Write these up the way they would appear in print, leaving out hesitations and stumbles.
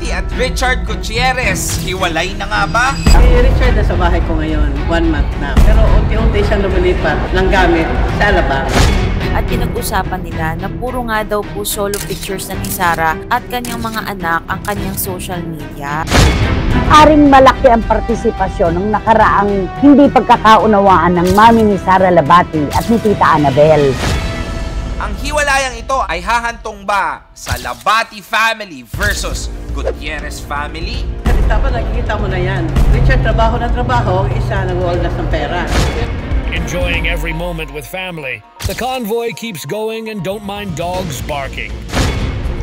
Labati at Richard Gutierrez. Hiwalay na nga ba? Si Richard nasa bahay ko ngayon, 1 month na. Pero unti-unti siyang lumilipat ng gamit sa Alabang. At pinag-usapan nila na puro nga daw po solo pictures na ni Sarah at kanyang mga anak ang kanyang social media. Aring malaki ang partisipasyon ng nakaraang hindi pagkakaunawaan ng mami ni Sarah Labati at ni Tita Annabel. Ang hiwalayang ito ay hahantong ba sa Labati family versus Gutierrez family? Dapat nakikita mo na yan. Richard, trabaho na trabaho, isa nag-uoldas ng pera. Enjoying every moment with family. The convoy keeps going and don't mind dogs barking.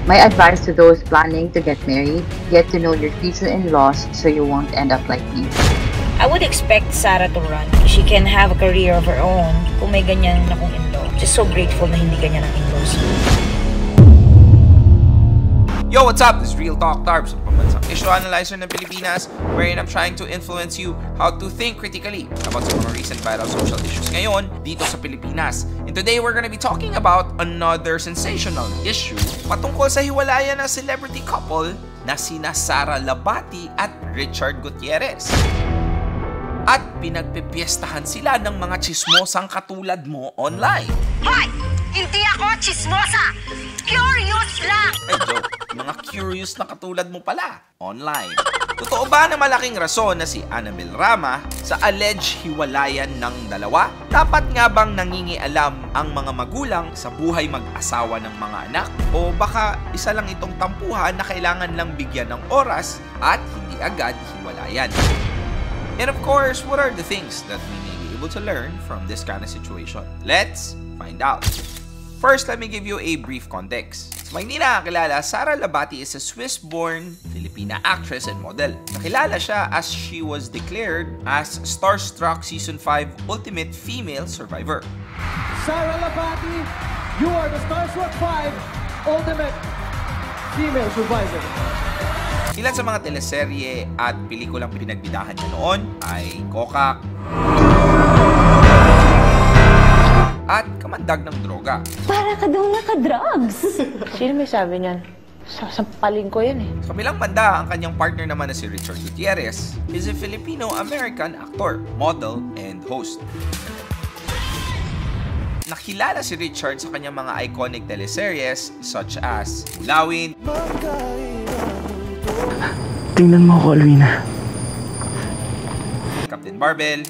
My advice to those planning to get married, get to know your future in-laws so you won't end up like me. I would expect Sarah to run. She can have a career of her own kung may ganyan akong in-law. Just so grateful na hindi ganyan ang in-laws. Yo, what's up? This is Real Talk Tarbs, pambansang issue analyzer ng Pilipinas, wherein I'm trying to influence you how to think critically about some mga recent viral social issues ngayon dito sa Pilipinas. And today, we're gonna be talking about another sensational issue patungkol sa hiwalayan ng celebrity couple na sina Sarah Labati at Richard Gutierrez. At pinagpipiestahan sila ng mga chismosang katulad mo online. Hoy! Hindi ako chismosa! Curious lang! Ay, joke. Mga curious na katulad mo pala, online. Totoo ba na malaking rason na si Annabel Rama sa alleged hiwalayan ng dalawa? Dapat nga bang nangingialam ang mga magulang sa buhay mag-asawa ng mga anak? O baka isa lang itong tampuhan na kailangan lang bigyan ng oras at hindi agad hiwalayan? And of course, what are the things that we may be able to learn from this kind of situation? Let's find out. First, let me give you a brief context. Sa mga hindi nakakilala, Sarah Labati is a Swiss-born Filipina actress and model. Nakilala siya as she was declared as Starstruck Season 5 Ultimate Female Survivor. Sarah Labati, you are the Starstruck 5 Ultimate Female Survivor. Ilan sa mga teleserye at pelikulang pinagbidahan niya noon ay Kokak at kamandag ng droga. Para ka daw naka-drugs! Sino may sabi niyan? Sasampalin ko yan eh. Sa kabilang banda, ang kanyang partner naman na si Richard Gutierrez is a Filipino-American actor, model, and host. Nakilala si Richard sa kanyang mga iconic teleseries such as Bulawin, Tingnan mo ako, Alwina. Captain Barbell,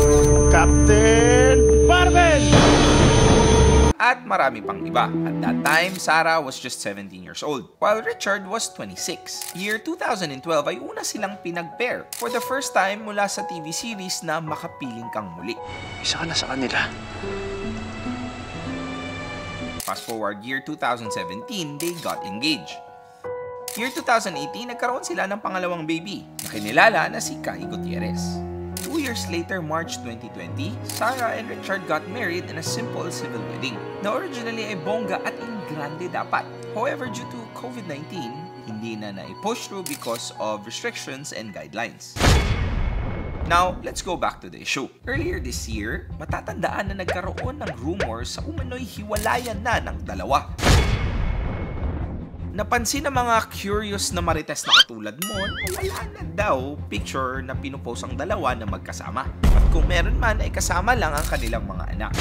at marami pang iba. At that time, Sarah was just 17 years old, while Richard was 26. Year 2012 ay una silang pinag-pair for the first time mula sa TV series na Makapiling Kang Muli. Isa ka na sa kanila. Fast forward year 2017, they got engaged. Year 2018, nagkaroon sila ng pangalawang baby na kinilala na si Kai Gutierrez. 2 years later, March 2020, Sarah and Richard got married in a simple civil wedding na originally ay bongga at in grande dapat. However, due to COVID-19, hindi na na-push through because of restrictions and guidelines. Now, let's go back to the issue. Earlier this year, matatandaan na nagkaroon ng rumors sa umano'y hiwalayan na ng dalawa. Napansin ng mga curious na marites na katulad mo na wala na daw picture na pinupost ang dalawa na magkasama. At kung meron man ay kasama lang ang kanilang mga anak.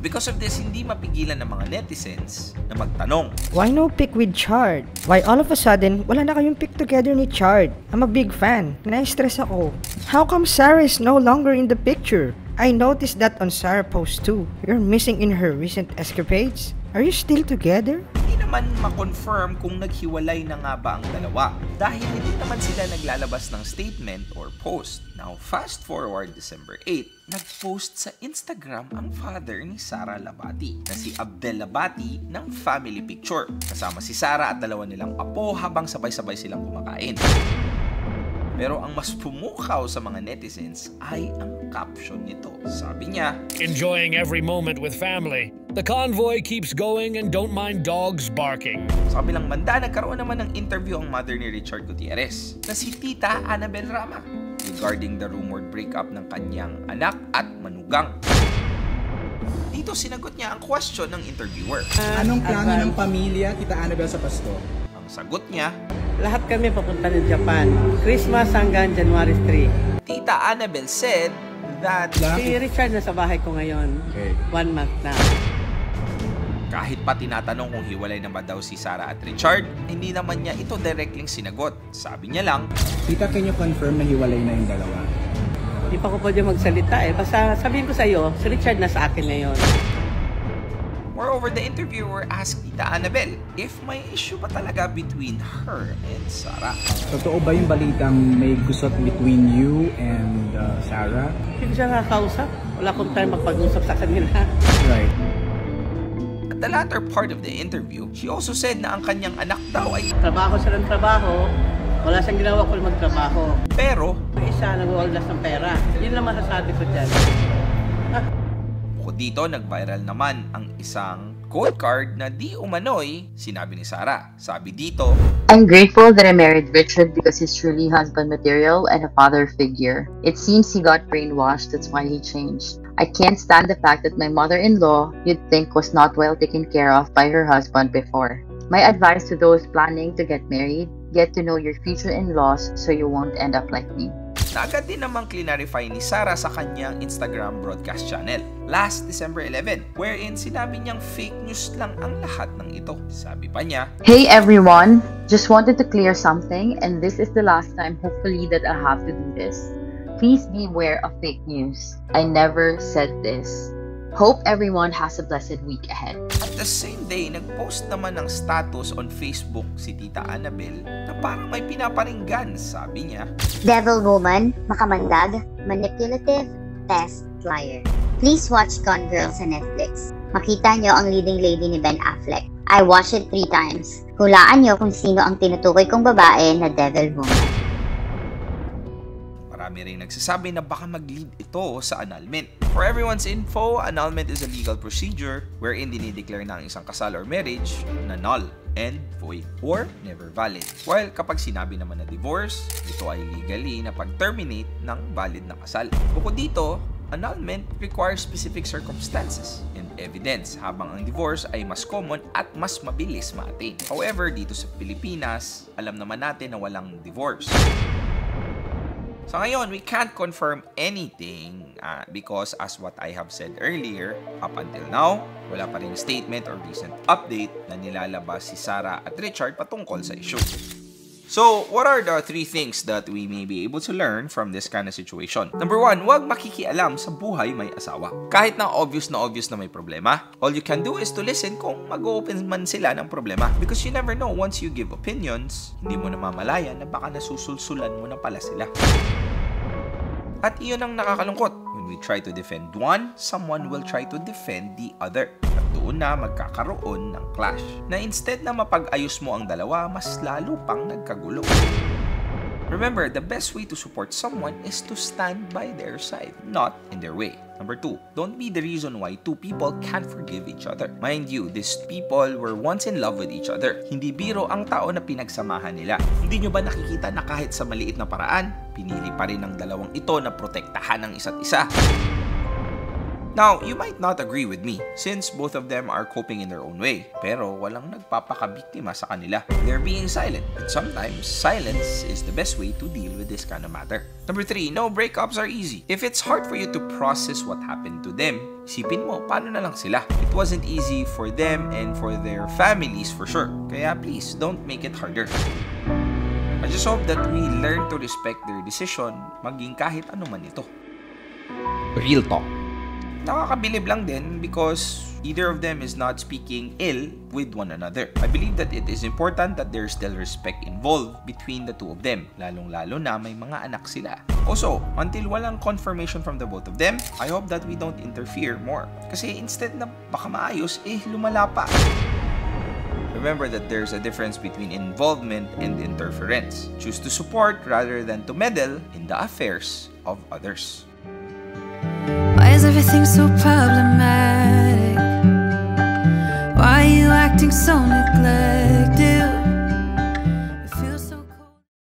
Because of this, hindi mapigilan ng mga netizens na magtanong. Why no pic with Chard? Why all of a sudden, wala na kayong pic together ni Chard? I'm a big fan. Na-stress ako. How come Sarah is no longer in the picture? I noticed that on Sarah post too. You're missing in her recent escapades. Are you still together? Hindi naman ma-confirm kung naghiwalay na nga ba ang dalawa dahil hindi naman sila naglalabas ng statement or post. Now, fast forward December 8, nag-post sa Instagram ang father ni Sarah Labati na si Abdel Labati ng family picture. Kasama si Sarah at dalawa nilang apo habang sabay-sabay silang kumakain. Pero ang mas pumukaw sa mga netizens ay ang caption nito. Sabi niya, Enjoying every moment with family. The convoy keeps going and don't mind dogs barking. Sa kabilang banda, nagkaroon naman ng interview ang mother ni Richard Gutierrez na si Tita Annabel Rama regarding the rumored breakup ng kanyang anak at manugang. Dito sinagot niya ang question ng interviewer. Anong plano ng pamilya, Tita Annabel, sa pasto? Ang sagot niya, Lahat kami papunta ng Japan. Christmas hanggang January 3. Tita Annabel said that Si Richard nasa bahay ko ngayon. 1 month na. kahit pa tinatanong kung hiwalay na ba daw si Sarah at Richard, hindi naman niya ito directly sinagot. Sabi niya lang, Tita, can you confirm na hiwalay na yung dalawa? Hindi pa ko pwede magsalita eh. Basta sabihin ko sa iyo, si Richard na sa akin ngayon. Moreover, the interviewer asked Tita Annabel if may issue pa talaga between her and Sarah. Totoo ba yung balitang may gusot between you and Sarah? Hindi siya nakakausap. Wala akong time magpag-usap sa kanila. Right. At the latter part of the interview, she also said na ang kanyang anak daw ay Trabaho siya ng trabaho. Wala siyang ginawa kung magtrabaho. pero May isa nag-waldas ng pera. Yun lang masasabi ko dyan. bukod dito, nag-viral naman ang isang code card na di umano'y sinabi ni Sarah. Sabi dito, I'm grateful that I married Richard because he's truly husband material and a father figure. It seems he got brainwashed, that's why he changed. I can't stand the fact that my mother-in-law you'd think was not well taken care of by her husband before. My advice to those planning to get married, get to know your future in-laws so you won't end up like me. na agad din namang clarify ni Sarah sa kanyang Instagram broadcast channel last December 11, wherein sinabi niyang fake news lang ang lahat ng ito. Sabi pa niya, Hey everyone, just wanted to clear something and this is the last time hopefully that I have to do this. Please beware of fake news. I never said this. Hope everyone has a blessed week ahead. At the same day, nag-post naman ng status on Facebook si Tita Annabel na parang may pinaparinggan. Sabi niya, Devil woman, makamandag, manipulative, pest, liar. Please watch Gone Girl sa Netflix. Makita nyo ang leading lady ni Ben Affleck. I watched it 3 times. Hulaan nyo kung sino ang tinutukoy kong babae na devil woman. Marami rin nagsasabi na baka mag-lead ito sa annulment. For everyone's info, annulment is a legal procedure wherein dinideclare na ang isang kasal or marriage na null and void or never valid. While kapag sinabi naman na divorce, ito ay legally na pag-terminate ng valid na kasal. Bukod dito, annulment requires specific circumstances and evidence, habang ang divorce ay mas common at mas mabilis ma-attain. However, dito sa Pilipinas, alam naman natin na walang divorce. So ngayon, we can't confirm anything because as what I have said earlier, up until now, wala pa rin statement or recent update na nilalabas si Sarah at Richard patungkol sa issue. So, what are the 3 things that we may be able to learn from this kind of situation? Number 1, huwag makikialam sa buhay may asawa. Kahit na obvious na may problema, all you can do is to listen kung mag-open man sila ng problema. Because you never know, once you give opinions, hindi mo namamalayan na baka nasusulsulan mo na pala sila. At iyon ang nakakalungkot. When we try to defend one, someone will try to defend the other. At doon na magkakaroon ng clash. Na instead na mapag-ayos mo ang dalawa, mas lalo pang nagkagulo. Remember, the best way to support someone is to stand by their side, not in their way. Number 2, don't be the reason why 2 people can't forgive each other. Mind you, these people were once in love with each other. Hindi biro ang tao na pinagsamahan nila. Hindi nyo ba nakikita na kahit sa maliit na paraan, pinili pa rin ng dalawang ito na protektahan ang isa't isa? Now, you might not agree with me since both of them are coping in their own way, pero walang nagpapakabiktima sa kanila. They're being silent, and sometimes silence is the best way to deal with this kind of matter. Number 3, no breakups are easy. If it's hard for you to process what happened to them, isipin mo, paano na lang sila? It wasn't easy for them and for their families for sure. Kaya please, don't make it harder. I just hope that we learn to respect their decision, maging kahit ano man ito. Real talk. Nakakabilib lang din because either of them is not speaking ill with one another. I believe that it is important that there's still respect involved between the 2 of them, lalong-lalo na may mga anak sila. Also, until walang confirmation from the both of them, I hope that we don't interfere more. Kasi instead na baka maayos, lumala pa. Remember that there's a difference between involvement and interference. Choose to support rather than to meddle in the affairs of others. Why is everything so problematic? Why are you acting so neglectful?